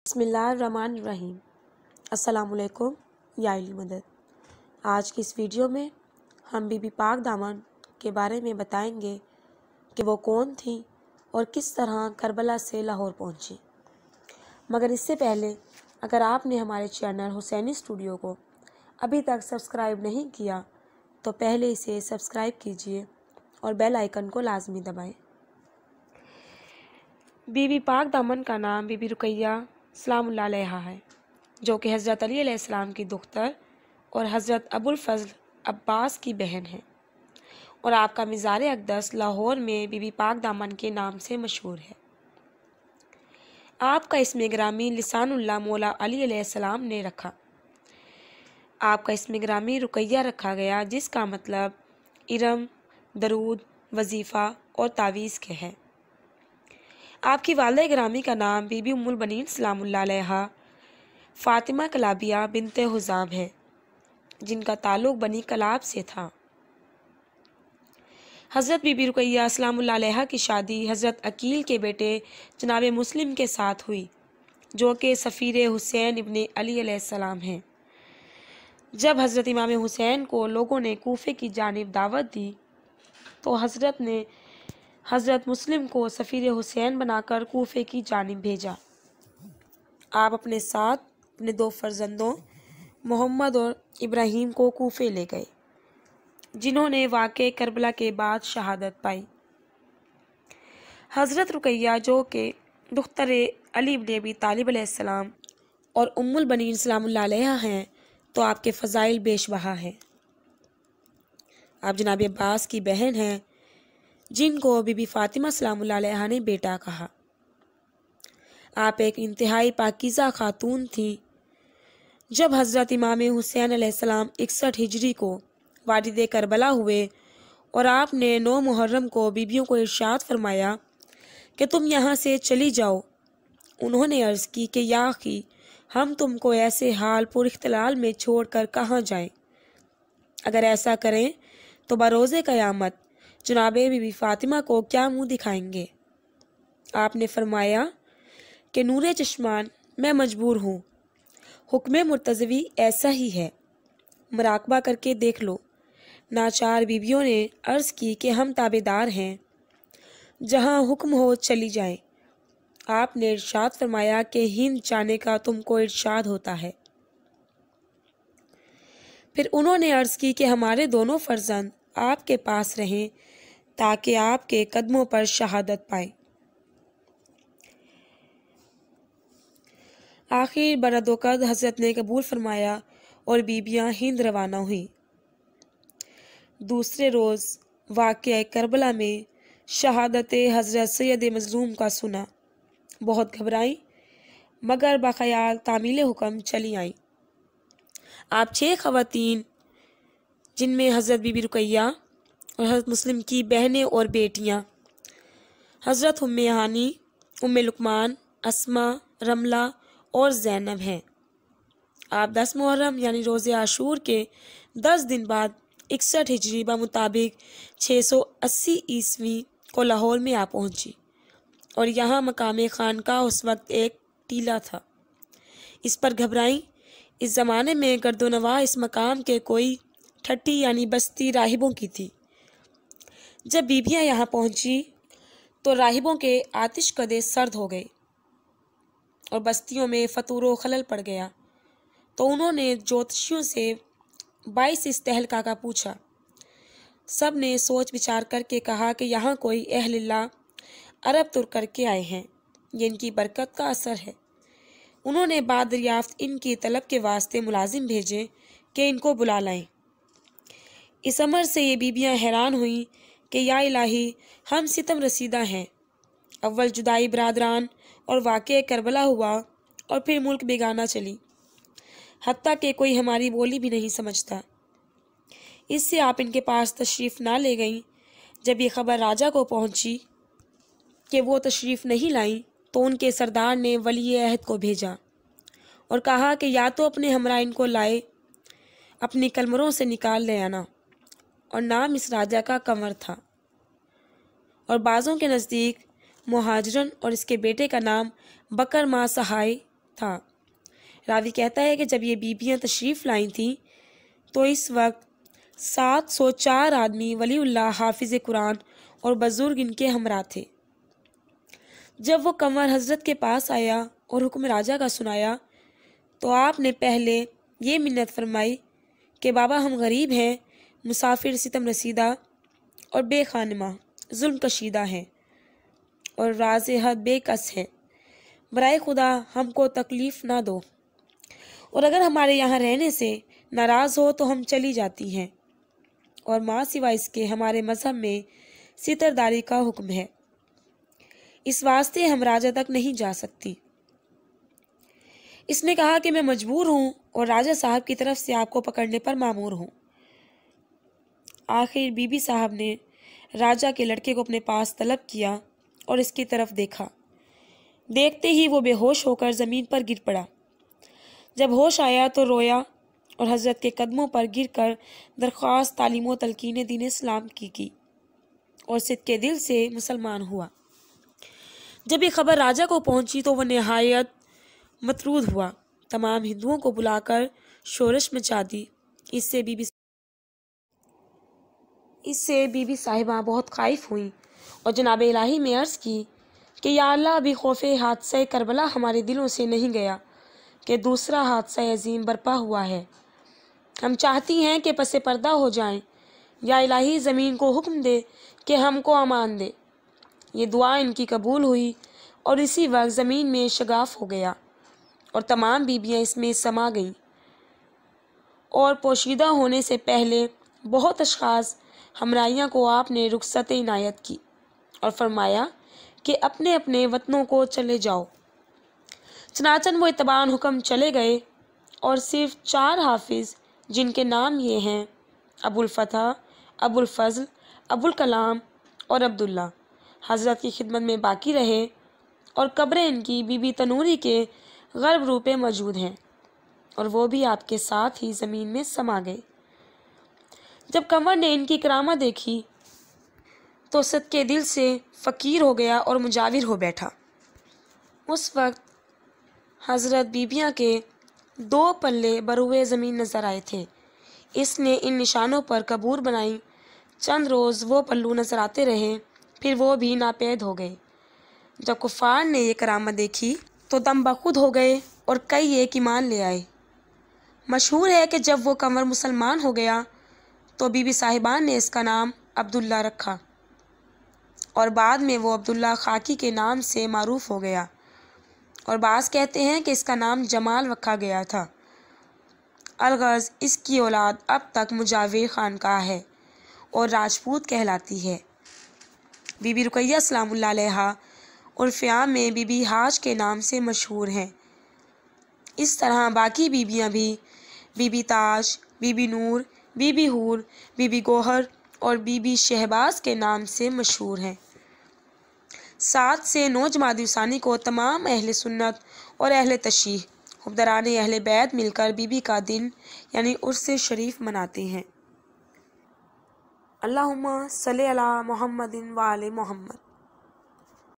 بسم اللہ الرحمن الرحیم۔ السلام علیکم یا علی مدد۔ آج کی اس ویڈیو میں ہم بی بی پاک دامن کے بارے میں بتائیں گے کہ وہ کون تھیں اور کس طرح کربلا سے لاہور پہنچی۔ مگر اس سے پہلے اگر آپ نے ہمارے چینل حسینی اسٹوڈیو کو ابھی تک سبسکرائب نہیں کیا تو پہلے اسے سبسکرائب کیجیے اور بیل آئیکن کو لازمی دبائیں۔ بی بی پاک دامن کا نام بی بی رقیہ سلام اللہ علیہا ہے، جو کہ حضرت علی علیہ السلام کی دختر اور حضرت ابو الفضل عباس کی بہن ہے، اور آپ کا مزار اقدس لاہور میں بی بی پاک دامن کے نام سے مشہور ہے۔ آپ کا اسم گرامی لسان اللہ مولا علی علیہ السلام نے رکھا۔ آپ کا اسم گرامی رقیہ رکھا گیا، جس کا مطلب ارم، درود، وظیفہ اور تعویذ کے ہے۔ آپ کی والدہ گرامی کا نام بی بی ام البنین سلام اللہ علیہا فاطمہ کلابیہ بنت حزام ہے، جن کا تعلق بنی کلاب سے تھا۔ حضرت بی بی رقیہ سلام اللہ علیہا کی شادی حضرت عقیل کے بیٹے جناب مسلم کے ساتھ ہوئی، جو کہ سفیر حسین ابن علی علیہ السلام ہیں۔ جب حضرت امام حسین کو لوگوں نے کوفے کی جانب دعوت دی تو حضرت نے حضرت مسلم کو سفیر حسین بنا کر کوفے کی جانب بھیجا۔ آپ اپنے ساتھ اپنے دو فرزندوں محمد اور ابراہیم کو کوفے لے گئے، جنہوں نے واقع کربلا کے بعد شہادت پائی۔ حضرت رقیہ، جو کہ دختر علی ابن ابی طالب علیہ السلام اور ام البنین سلام اللہ علیہا ہیں، تو آپ کے فضائل بیش بہا ہیں۔ آپ جناب عباس کی بہن ہیں، جن کو بی بی فاطمہ سلام اللہ علیہا نے بیٹا کہا۔ آپ ایک انتہائی پاکیزہ خاتون تھیں۔ جب حضرت امام حسین علیہ السلام 61 ہجری کو وارد کربلا ہوئے اور آپ نے 9 محرم کو بیبیوں کو ارشاد فرمایا کہ تم یہاں سے چلی جاؤ، انہوں نے عرض کی کہ یا اخی، ہم تم کو ایسے حال پر اختلال میں چھوڑ کر کہاں جائیں؟ اگر ایسا کریں تو بروز قیامت جناب بی بی فاطمہ کو کیا منہ دکھائیں گے؟ آپ نے فرمایا کہ نور چشمان، میں مجبور ہوں، حکم مرتضوی ایسا ہی ہے، مراقبہ کر کے دیکھ لو۔ ناچار بیویوں نے عرض کی کہ ہم تابعدار ہیں، جہاں حکم ہو چلی جائیں۔ آپ نے ارشاد فرمایا کہ ہند جانے کا تم کو ارشاد ہوتا ہے۔ پھر انہوں نے عرض کی کہ ہمارے دونوں فرزند آپ کے پاس رہیں تاکہ آپ کے قدموں پر شہادت پائیں۔ آخر بردوقت حضرت نے قبول فرمایا اور بیبیاں ہند روانہ ہوئیں۔ دوسرے روز واقعہ کربلا میں شہادت حضرت سید مظلوم کا سنا، بہت گھبرائیں، مگر بخیال تعمیل حکم چلی آئیں۔ آپ 6 خواتین، جن میں حضرت بی بی رقیہ اور حضرت مسلم کی بہنیں اور بیٹیاں حضرت ام ہانی، ام لقمان، اسما، رملہ اور زینب ہیں۔ آپ 10 محرم یعنی روز عاشور کے 10 دن بعد 61 ہجری بمطابق 680 عیسوی کو لاہور میں آ پہنچی، اور یہاں مقام خانقاہ اس وقت ایک ٹیلہ تھا۔ اس پر گھبرائیں۔ اس زمانے میں گرد و نواح اس مقام کے کوئی ٹھٹی یعنی بستی راہبوں کی تھی۔ جب بیبیاں یہاں پہنچی تو راہبوں کے آتش کدے سرد ہو گئے اور بستیوں میں فطور و خلل پڑ گیا، تو انہوں نے جوتشیوں سے 22 اس تہلکہ کا پوچھا۔ سب نے سوچ بچار کر کے کہا کہ یہاں کوئی اہل اللہ عرب تر کر کے آئے ہیں، یہ ان کی برکت کا اثر ہے۔ انہوں نے بعد دریافت ان کی طلب کے واسطے ملازم بھیجے کہ ان کو بلا لائیں۔ اس امر سے یہ بیبیاں حیران ہوئیں کہ یا الہی، ہم ستم رسیدہ ہیں، اول جدائی برادران اور واقع کربلا ہوا اور پھر ملک بیگانہ چلی، حتیٰ کہ کوئی ہماری بولی بھی نہیں سمجھتا۔ اس سے آپ ان کے پاس تشریف نہ لے گئیں۔ جب یہ خبر راجہ کو پہنچی کہ وہ تشریف نہیں لائیں تو ان کے سردار نے ولی عہد کو بھیجا اور کہا کہ یا تو اپنے ہمراہ ان کو لائے، اپنی کلمروں سے نکال لے آنا، اور نام اس راجہ کا کنور تھا، اور بعضوں کے نزدیک مہاجرن اور اس کے بیٹے کا نام بکر ما سہائی تھا۔ راوی کہتا ہے کہ جب یہ بیبیاں تشریف لائی تھیں تو اس وقت 704 آدمی ولی اللہ حافظ قرآن اور بزرگ ان کے ہمراہ تھے۔ جب وہ کنور حضرت کے پاس آیا اور حکم راجہ کا سنایا تو آپ نے پہلے یہ منت فرمائی کہ بابا ہم غریب ہیں، مسافر، ستم رسیدہ اور بے خانمہ، ظلم کشیدہ ہیں اور راز حد بے کس ہیں، برائے خدا ہم کو تکلیف نہ دو، اور اگر ہمارے یہاں رہنے سے ناراض ہو تو ہم چلی جاتی ہیں، اور ماں سوا اس کے ہمارے مذہب میں سترداری کا حکم ہے، اس واسطے ہم راجہ تک نہیں جا سکتی۔ اس نے کہا کہ میں مجبور ہوں اور راجہ صاحب کی طرف سے آپ کو پکڑنے پر مامور ہوں۔ آخر بی بی صاحب نے راجہ کے لڑکے کو اپنے پاس طلب کیا اور اس کی طرف دیکھا۔ دیکھتے ہی وہ بے ہوش ہو کر زمین پر گر پڑا۔ جب ہوش آیا تو رویا اور حضرت کے قدموں پر گر کر درخواست تعلیم و تلقین دین اسلام کی اور صدقے دل سے مسلمان ہوا۔ جب یہ خبر راجہ کو پہنچی تو وہ نہایت مطرود ہوا، تمام ہندوؤں کو بلا کر شورش مچا دی۔ اس سے بی بی صاحبہ بہت خائف ہوئیں اور جناب الہی میں عرض کی کہ یا اللہ، ابھی خوف حادثہ کربلا ہمارے دلوں سے نہیں گیا کہ دوسرا حادثہ عظیم برپا ہوا ہے۔ ہم چاہتی ہیں کہ پس پردہ ہو جائیں، یا الہی زمین کو حکم دے کہ ہم کو امان دے۔ یہ دعا ان کی قبول ہوئی اور اسی وقت زمین میں شگاف ہو گیا اور تمام بیبیاں اس میں سما گئیں، اور پوشیدہ ہونے سے پہلے بہت اشخاص ہمراہیاں کو آپ نے رخصت عنایت کی اور فرمایا کہ اپنے اپنے وطنوں کو چلے جاؤ۔ چنانچہ وہ اتباعاً حکم چلے گئے، اور صرف 4 حافظ جن کے نام یہ ہیں ابو الفتح، ابو الفضل، ابو الکلام اور عبداللہ، حضرت کی خدمت میں باقی رہے، اور قبریں ان کی بی بی تنوری کے غرب رو پہ موجود ہیں، اور وہ بھی آپ کے ساتھ ہی زمین میں سما گئے۔ جب کنور نے ان کی کرامت دیکھی تو صدقے دل سے فقیر ہو گیا اور مجاور ہو بیٹھا۔ اس وقت حضرت بیبیاں کے 2 پلے بروئے زمین نظر آئے تھے۔ اس نے ان نشانوں پر قبور بنائی۔ چند روز وہ پلو نظر آتے رہے، پھر وہ بھی ناپید ہو گئے۔ جب کفار نے یہ کرامت دیکھی تو دم بخود ہو گئے اور کئی ایک ایمان لے آئے۔ مشہور ہے کہ جب وہ کنور مسلمان ہو گیا تو بی بی صاحبان نے اس کا نام عبداللہ رکھا، اور بعد میں وہ عبداللہ خاکی کے نام سے معروف ہو گیا، اور بعض کہتے ہیں کہ اس کا نام جمال رکھا گیا تھا۔ الغرض اس کی اولاد اب تک مجاور خانقاہ ہے اور راجپوت کہلاتی ہے۔ بی بی رقیہ سلام اللہ علیہا عرف عام میں بی بی حاج کے نام سے مشہور ہیں۔ اس طرح باقی بیبیاں بھی بی بی تاج، بی بی نور، بی بی حور، بی بی گوہر اور بی بی شہباز کے نام سے مشہور ہیں۔ 7 سے 9 جمادی ثانی کو تمام اہل سنت اور اہل تشیع حبدران اہل بیت مل کر بی بی کا دن یعنی عرس شریف مناتے ہیں۔ اللہم صلی علی محمد و آل محمد۔